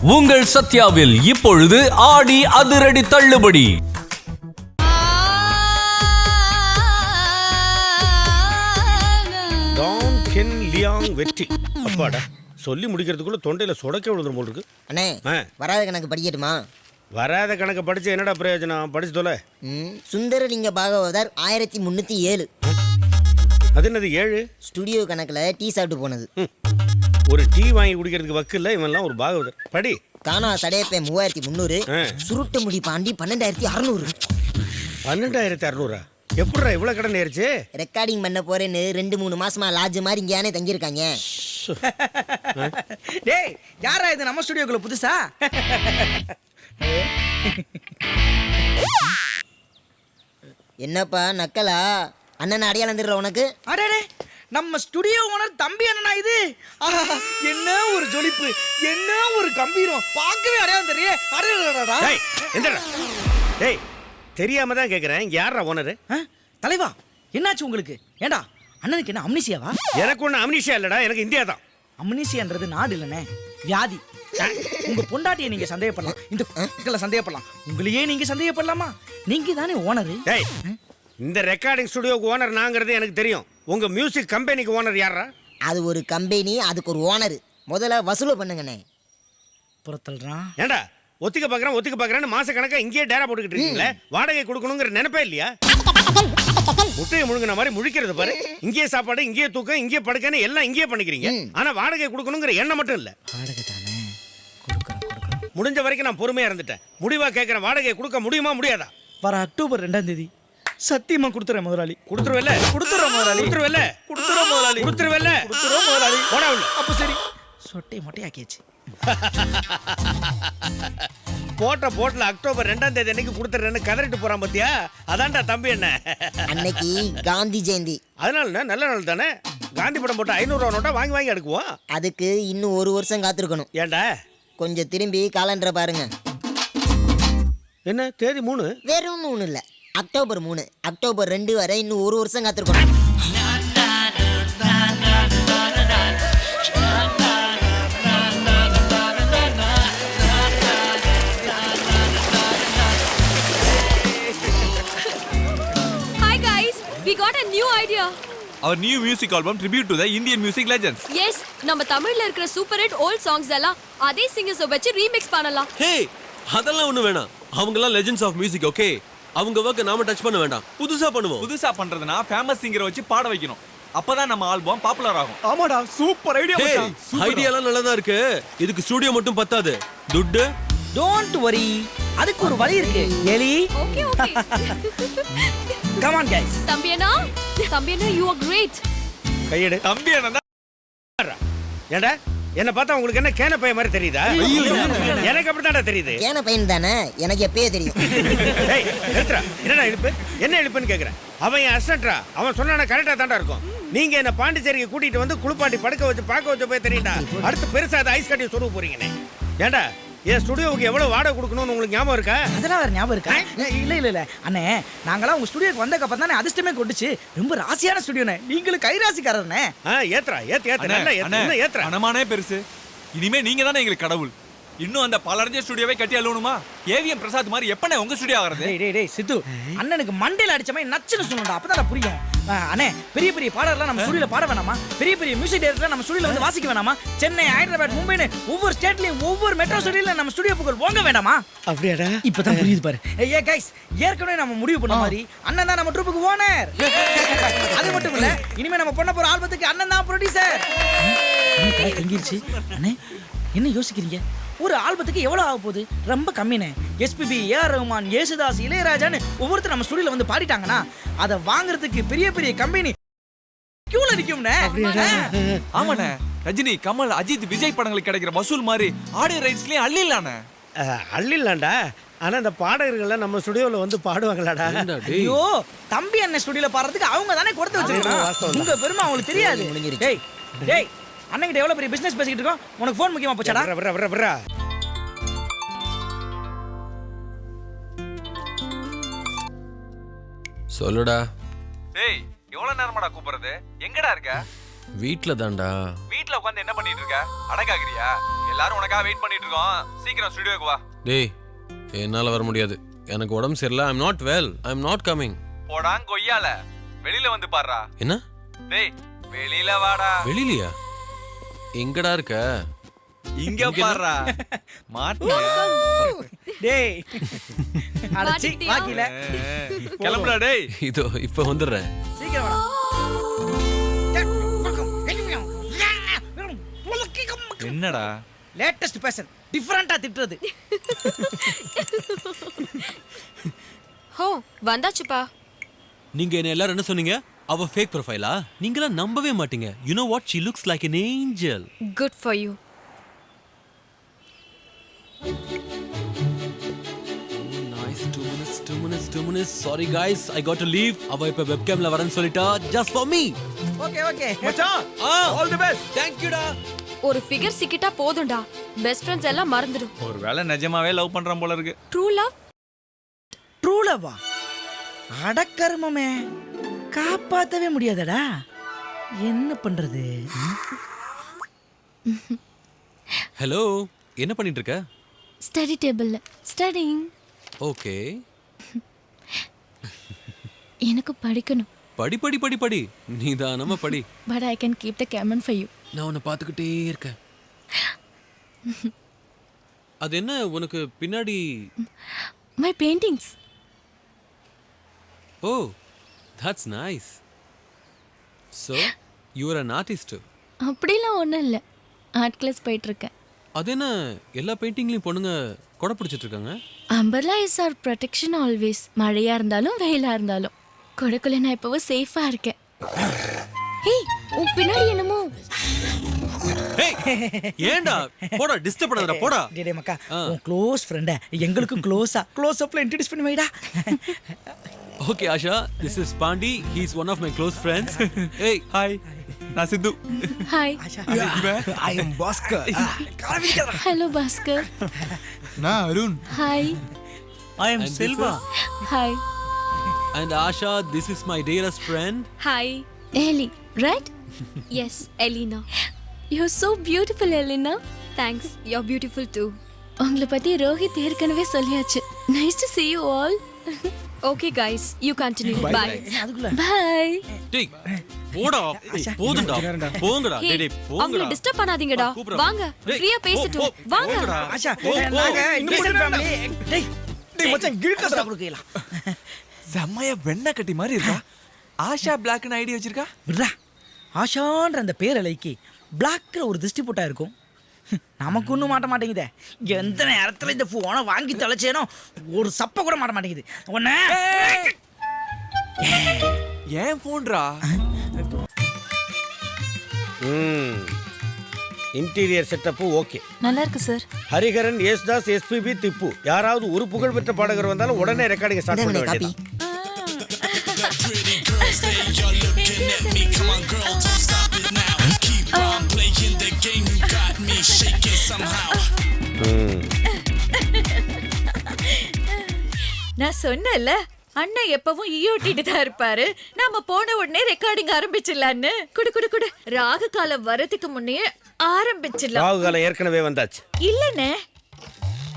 உங்கள் சத்யாவில் இப்பொழுது ஆடி அதிரடி தள்ளுபடி. வெற்றி அப்பாடா சொல்லி முடிக்கிறதுக்குள்ள தொண்டையில சொடக்க விழுந்துரும் போல் இருக்கு. அண்ணே வராத கணக்கு படிக்கட்டுமா? வராத கணக்கு படிச்சு என்னடா பிரயோஜனம்? படிச்சு தொலை. சுந்தரலிங்க பாகவதர் 1307. அது என்னது 7? ஸ்டுடியோ கணக்குல டீ சாப்பிட்டு போனது. ஒரு டீ வாங்கி குடிக்கிறதுக்கு வக்கு இல்லை, இவன்லாம் ஒரு பாகவதர். படி. காணா சடையப்பே 3300. சுருட்டு முடி பாண்டி 12600. 12600? எப்படிடா இவ்வளவு கடன் ஏறிச்சு? ரெக்கார்டிங் பண்ண போறேன்னு 2-3 மாசமா லாட்ஜ் மாதிரி இங்கேயானே தங்கியிருக்காங்க. டேய் யாரா இது நம்ம ஸ்டுடியோக்குள்ள புதுசா? என்னப்பா நக்கலா? அண்ணன் அடையாளம் தெரியல உனக்கு? அடடே நம்ம ஸ்டுடியோ ஓனர் தம்பி அண்ணனா இது. என்ன ஒரு ஜொலிப்பு, என்ன ஒரு கம்பீரம், பார்க்கவே அடையாளம் தெரியல. அடடடடா டேய் எந்திரடா. டேய் தெரியாம தான் கேக்குறேன், இங்க யாரா ஓனர்? தலைவா என்னாச்சு உங்களுக்கு? ஏண்டா அண்ணனுக்கு என்ன அம்னீசியாவா? எனக்கு ஒண்ணு அம்னீசியா இல்லடா, எனக்கு இந்தியா தான். அம்னீசியான்றது நாடு இல்லனே, வியாதி. உங்க பொண்டாட்டியை நீங்க சந்தேகப்படலாம், இந்த சந்தேகப்படலாம், உங்களையே நீங்க சந்தேகப்படலாமா? நீங்க தானே ஓனர். டேய் இந்த ரெக்கார்டிங் ஸ்டுடியோக்கு ஓனர் நாங்கிறது எனக்கு தெரியும். உங்க மியூசிக் கம்பெனிக்கு ஓனர் யாரா? அது ஒரு கம்பெனி, அதுக்கு ஒரு ஓனர். முதல்ல வசூல் பண்ணுங்கண்ணே. புறத்தல்றான். ஏண்டா ஒத்திக்க பாக்குறேன்னு மாச கணக்கா இங்கேயே டேரா போட்டுக்கிட்டு இருக்கீங்களே, வாடகை கொடுக்கணுங்கிற நினைப்பே இல்லையா? முட்டையை முழுங்கின மாதிரி முழிக்கிறது பாரு. இங்கேயே சாப்பாடு, இங்கேயே தூக்கம், இங்கேயே படுக்கன்னு எல்லாம் இங்கேயே பண்ணிக்கிறீங்க. ஆனா வாடகை கொடுக்கணுங்கிற எண்ணம் மட்டும் இல்ல. வாடகை தானே கொடுக்குறேன். முடிஞ்ச வரைக்கும் நான் பொறுமையா இருந்துட்டேன். முடிவா கேட்கிறேன், வாடகை கொடுக்க முடியுமா முடியாதா? வர அக்டோபர் 2ஆம் தேதி சத்தியமா கொடுத்துறேன் முதலாளி. கொடுத்துருவல்ல? கொடுத்துறோம் முதலாளி. கொடுத்துருவல்ல? கொடுத்துறோம் முதலாளி. கொடுத்துருவல்ல? கொடுத்துறோம் முதலாளி. போடா உள்ள. அப்ப சரி சொட்டை மொட்டையாக்கியாச்சு. போட்டல அக்டோபர் 2ஆம் தேதி அன்னைக்கு கொடுத்துறேன்னு கதறிட்டு போறான் பாத்தியா? அதான்டா தம்பி என்ன. அன்னைக்கு காந்தி ஜெயந்தி. அதனால நல்ல நாள் தானே. காந்தி படம் போட்ட 500 ரூபா நோட்டா வாங்கி எடுக்குவோம். அதுக்கு இன்னும் 1 வருஷம் காத்திருக்கணும். ஏண்டா? கொஞ்சம் திரும்பி காலண்டரை பாருங்க. என்ன தேதி 3? வேறும் ஒன்றும் இல்லை, அக்டோபர் 3. அக்டோபர் 2 வரை இன்னும் 1 வருஷம் காத்திருக்கணும். Hi guys, we got a new idea. Our new music album tribute to the Indian music legends. Yes, நம்ம தமிழ்ல இருக்கிற சூப்பர் ஹிட் ஓல்ட் சாங்ஸ் எல்லாம் அதே சிங்கர்ஸ் வச்சு ரீமிக்ஸ் பண்ணலாம். ஹே அதெல்லாம் ஒண்ணு வேணாம். அவங்கலாம் லெஜெண்ட்ஸ் ஆஃப் மியூசிக். ஓகே, அவங்க வர்க்க நாம டச் பண்ண வேண்டாம். புதுசா பண்ணுவோம். புதுசா பண்றதுனா ஃபேமஸ் சிங்கரை வச்சு பாட வைக்கணும். அப்பதான் நம்ம ஆல்பம் பாப்புலர் ஆகும். ஆமாடா சூப்பர் ஐடியா மச்சான். ஐடியாலாம் நல்லா தான் இருக்கு. இதுக்கு ஸ்டுடியோ மட்டும் பத்தாது. துட்டு டோன்ட் வரி, அதுக்கு ஒரு வழி இருக்கு. எலி okay okay. Come on guys. தம்பி அண்ணா you are great. கையெடு. தம்பி அண்ணா. ஏண்டா என்ன பார்த்தா உங்களுக்கு என்ன கேன பைய மாதிரி தெரியுதா? எனக்கு அப்படித்தான்டா தெரியுது. கேன பையன் தானே, எனக்கு எப்பயே தெரியும். டேய் நிறுத்துடா. என்னடா இழுப்பு? என்ன இழுப்புன்னு கேக்குறேன். அவன் என் அசிஸ்டன்ட்ரா. அவன் சொன்னா கரெக்டா தான்டா இருக்கும். நீங்க என்ன பாண்டிச்சேரிக்கு கூட்டிட்டு வந்து குளிப்பாட்டி படுக்க வச்சு பார்க்க வச்சு போய் தெரியும்டா. அடுத்து பெருசா அதை ஐஸ் கட்டி சொருக போறீங்கண்ணே. ஏண்டா என் ஸ்டுடியோவுக்கு எவ்வளவு வாடகை கொடுக்கணும்னு உங்களுக்கு ஞாபகம் இருக்கா? அதெல்லாம் வேற ஞாபகம் இருக்கா? இல்ல அண்ணே, நாங்களாம் உங்க ஸ்டுடியோக்கு வந்ததுக்கு அப்புறம் தானே அதிர்ஷ்டமே கொட்டுச்சு. ரொம்ப ராசியான ஸ்டுடியோண்ணே, நீங்களும் கைராசிக்காரர்ண்ணே. ஏத்ரா நல்லா ஏத்ரா. அனமானே பெருசு. இனிமே நீங்க தானே எங்களுக்கு கடவுள். இன்னும் அந்த பலரஞ்ச ஸ்டுடியோவை கட்டி அழுவணுமா? ஏவிஎம் பிரசாத் மாதிரி எப்பனே உங்க ஸ்டுடியோ ஆகிறது? டேய் சித்து, அண்ணனுக்கு மண்டையில அடிச்ச மாதிரி நச்சுன்னு சொல்லணும்டா, அப்பதான் புரியும். அண்ணே பெரிய பெரிய பாடலாம் நம்ம ஸ்டுடியோல பாட வேணாமா? பெரிய பெரிய மியூசிக் டைரக்டர் நம்ம ஸ்டுடியோல வந்து வாசிக்க வேணாமா? சென்னை, ஹைதராபாத், மும்பைன்னு ஒவ்வொரு ஸ்டேட்லயும் ஒவ்வொரு மெட்ரோ சிட்டில நம்ம ஸ்டுடியோ புகழ் வாங்க வேண்டாமா? அப்படியாடா? இப்பதான் புரியுது பாரு. ஏய் गाइस, ஏற்கனவே நம்ம முடிவு பண்ண மாதிரி அண்ணன் தான் நம்ம ட்ரூப்புக்கு ஓனர். அது மட்டும் இல்ல, இனிமே நம்ம பண்ண போற ஆல்பத்துக்கு அண்ணன் தான் ப்ரொடியூசர். என்ன தங்கிருச்சு அண்ணே? என்ன யோசிக்கிறீங்க? ஒரு ஆல்பத்துக்கு எவ்வளவு ஆக போகுது? ரொம்ப கம்மினே. எஸ்பிபி, ஏஆர் ரஹ்மான், யேசுதாஸ், இளையராஜான்னு ஒவ்வொருத்தர் நம்ம ஸ்டுடியோல வந்து பாடிட்டாங்கன்னா அதை வாங்குறதுக்கு பெரிய பெரிய கம்பெனி கியூல நிக்கும்னே. ஆமாண்ணே, ரஜினி, கமல், அஜித், விஜய் படங்களுக்கு கிடைக்கிற வசூல் மாதிரி ஆடியோ ரைட்ஸ்லயும் அள்ளிடலாண்ணே. அள்ளிடலாம்டா. ஆனா இந்த பாடகர்கள் நம்ம ஸ்டுடியோல வந்து பாடுவாங்களாடா? ஐயோ, தம்பி அண்ணன் ஸ்டுடியோல பாடுறதுக்கு அவங்க தானே கொடுத்து வச்சிருக்காங்க. உங்க பெருமை அவங்களுக்கு தெரியாது. டேய் அண்ணன்கிட்ட எவ்வளவு பெரிய பிசினஸ் பேசிக்கிட்டு இருக்கோம், உனக்கு ஃபோன் முக்கியமா போச்சாடா? வரா. சொல்லுடா. டேய் எவ்வளவு நேரமாடா கூப்பிடுறது? எங்கடா இருக்க? வீட்ல தான்டா. வீட்ல உட்கார்ந்து என்ன பண்ணிட்டு இருக்க? அடக்காகிறியா? எல்லாரும் உனக்காக வெயிட் பண்ணிட்டு இருக்கோம். சீக்கிரம் ஸ்டுடியோக்கு வா. டேய் என்னால வர முடியாது, எனக்கு உடம்பு சரியில்லை. I am not well, I am not coming. போடாங் கொய்யால. வெளியில வந்து பாருடா. என்ன? டேய் வெளியில வாடா. வெளியிலயா? எங்கடா இருக்க? இங்க பாருடா. மாட்டியா? டேய் அடச்சி மாட்டிட்டியா? வாக்கில கிளம்புடா டேய். இதோ இப்ப வந்துடுறேன். சீக்கிரம் வாடா. என்னடா? லேட்டஸ்ட் பேஷன் டிஃபரண்டா திட்டுறது. ஹோ வந்தாச்சுப்பா. நீங்க என்ன எல்லாரும் என்ன சொன்னீங்க? அவ ஃபேக் ப்ரொஃபைலா? நீங்களாம் நம்பவே மாட்டீங்க. You know what? She looks like an angel. Good for you. Nice. 2 minutes. Sorry guys, I got to leave. அவ இப்ப வெப்கேம்ல வரேன்னு சொல்லிட்டா. Just for me. Okay okay மச்சான், all the best. Thank you டா. ஒரு ஃபிகர் சிக்கிட்டா போதும்டா. பெஸ்ட் ஃப்ரெண்ட்ஸ் எல்லாம் மறந்துடும். ஒருவேளை நிஜமாவே லவ் பண்றான் போல இருக்கு. True love. ட்ரூ லவ்வா? அடக்கருமமே, காப்பாத்தவே முடியாதடா. என்ன பண்றது? ஹலோ, என்ன பண்ணிட்டு இருக்க? ஸ்டடி டேபிள்ல ஸ்டடிங். ஓகே. எனக்கு படிக்கணும். படி. நீதானமா படி. But I can keep the camera for you. நான் உன்னை பார்த்துக்கிட்டே இருக்கேன். அது என்ன உனக்கு பின்னாடி? My paintings. O, that's nice. So, you are an artist. அப்படிலாம் ஒன்றும் இல்லை, ஆர்ட் கிளாஸ் போயிட்டுருக்கேன். அது என்ன எல்லா பெயிண்டிங்லையும் பொண்ணுங்க கொடை பிடிச்சிட்டு இருக்காங்க? Umbrella is our protection always. மழையாக இருந்தாலும் வெயிலாக இருந்தாலும் கொடைக்குள்ள நான் இப்போவும் சேஃபாக இருக்கேன். ஹேய், உன் பின்னாடி என்னமோ. ஏய், ஏன்டா போடா, டிஸ்டர்ப் பண்ணாதடா, போடா. டேய் மக்கா, உன் க்ளோஸ் ஃப்ரெண்ட எங்களுக்கும் க்ளோஸ் அப்ல இன்ட்ரோ듀ce பண்ணி வைடா. Okay, Asha, this is Pandi. He's one of my close friends. Hey, hi. நான் Sidhu. Hi. I am Bhaskar. Hello Bhaskar. நான் Arun. Hi. I am Selva. Hi. and Asha, this is my dearest friend. Hi. Eli, right? Yes Elina. You are so beautiful Elina. Thanks. You are beautiful too. உங்களை பற்றி ரோஹித் ஏற்கனவே சொல்லியாச்சு. Nice to see you all. Okay guys, you continue. Bye. Bye. டேய், போடா. போதும்டா. போங்கடா. Hey, டேய், அவங்கள போங்கடா. டிஸ்டர்ப் பண்ணாதீங்கடா. கூப்பிடுறேன். வாங்க, டேய், ஃப்ரீயா பேசட்டும். வாங்க. போங்கடா. ஆஷா, போ, போ. நாங்க இன்னும் ஃபேமிலி. டேய் மச்சான், கிழக்கடா. கொடுக்கலாம். செம்மையா வெண்ணெய் கட்டி மாதிரி இருக்கா? ஆஷா பிளாக்னு ஐடி வச்சிருக்கா? விட்றா, ஆஷான்ற அந்த பேரை லைக்கி பிளாக்ல ஒரு திருஷ்டி போட்டா இருக்கும். நமக்கு ஒன்றும் மாட்ட மாட்டேங்குதே. எந்த நேரத்தில் இந்த ஃபோனை வாங்கி தொலைச்சேனோ ஒரு சப்ப கூட மாட்ட மாட்டேங்குது. ஒன்று ஏன் போன்றா? Interior setup okay. நல்லா இருக்கு சார். ஹரிஹரன், யேசுதாஸ், எஸ்பிபி, திப்பு யாராவது ஒரு புகழ்பெற்ற பாடகர் வந்தாலும் உடனே ரெக்கார்டிங் ஸ்டார்ட் பண்ண காப்பி. வேண்டியது. நான் சொன்னேன்ல, அண்ணன் எப்பவும் ஈயோட்டிட்டு தான் இருப்பாரு. நாம போன உடனே ரெக்கார்டிங் ஆரம்பிச்சிடலான்னு. குடு ராகு காலம் வரதுக்கு முன்னே ஆரம்பிச்சிடலாம். ராகு காலம் ஏற்கனவே வந்தாச்சு. இல்லண்ணே,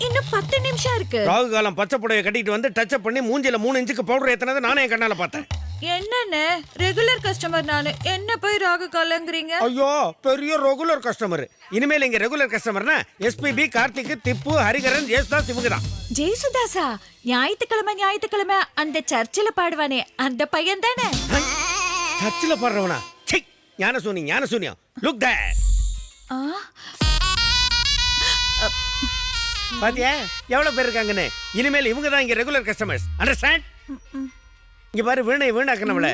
இன்னும் 10 நிமிஷம் இருக்கு. ராகு காலம் பச்சை புடவை கட்டிட்டு வந்து டச்சப் பண்ணி மூஞ்சில 3 இன்ச்சுக்கு பவுடர் ஏத்தினதை நானே என் கண்ணால பார்த்தேன். என்னண்ணே, ரெகுலர் கஸ்டமர் நானு, என்ன போய் ராகு காலங்கிறீங்க? ஐயோ, பெரிய ரெகுலர் கஸ்டமர். இனிமேல் இங்க ரெகுலர் கஸ்டமர்னா எஸ்பிபி, கார்த்திக், திப்பு, ஹரிஹரன், யேசுதாஸ் இவங்க தான். ஜெயசுதாசா? ஞாயிற்றுக்கிழமை அந்த சர்ச்சில் பாடுவானே அந்த பையன் தானே? சர்ச்சில் பாடுறவனா? சை, ஞான சூனியம். Look there. பாத்தியா எவ்வளவு பேர் இருக்காங்கன்னு? இனிமேல் இவங்க தான் இங்க ரெகுலர் கஸ்டமர்ஸ். அண்டர்ஸ்டாண்ட்? இங்க பாரு, வீணாக்கணவள.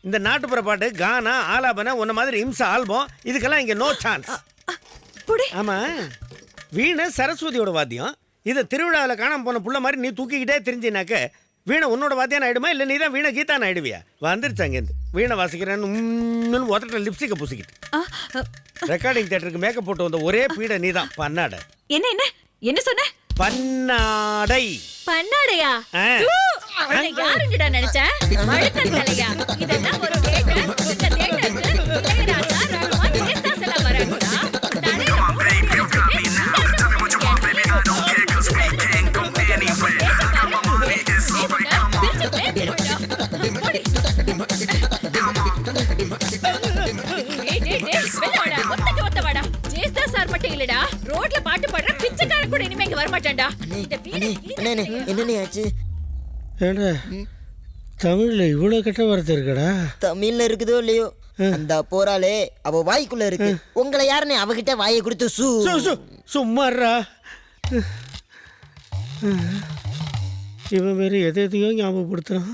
இந்த நாட்டுப்புற பாட்டு, கானா, ஆலாபன, உன்ன மாதிரி இம்சா ஆல்பம், இதுக்கெல்லாம் இங்க நோ சான்ஸ். ஆமா, வீணை சரஸ்வதியோட வாத்தியம். இதை திருவிழாவில் காணாம போன புள்ள மாதிரி நீ தூக்கிக்கிட்டே தெரிஞ்சினாக்க வீணை உன்னோட வாத்தியான் ஆயிடுமா, இல்லை நீ தான் வீணை கீதான் ஆயிடுவியா? வந்துருச்சாங்க இந்த வீணை வாசிக்கிறேன்னு ஒத்தட்ட லிப்ஸ்டிக்கை பூசிக்கிட்டு ரெக்கார்டிங் தியேட்டருக்கு மேக்கப் போட்டு வந்த ஒரே பீடை நீ தான். பன்னாடை. என்ன சொன்ன? பன்னாடை. பன்னாடையா? யாருங்கடா நினைச்ச? மழுக்கன் தலையா? இதெல்லாம் ஒரு இல்லடா ரோட்ல பாட்டு பாடுற பிச்சைக்காரன் கூட இனிமே இங்க வர மாட்டான்டா இந்த வீடு அண்ணே என்னண்ணே ஆச்சு? ஏண்டா தமிழ்ல இவ்வளவு கெட்ட வார்த்தை இருக்கடா? தமிழ்ல இருக்குதோ இல்லையோ அந்த போறாளே அவ வாய்க்குள்ள இருக்கு. உங்களை யாருன்னு அவகிட்ட வாயை கொடுத்து சும்மாறா. இவன் வேற எதையோ ஞாபகப்படுத்துறான்.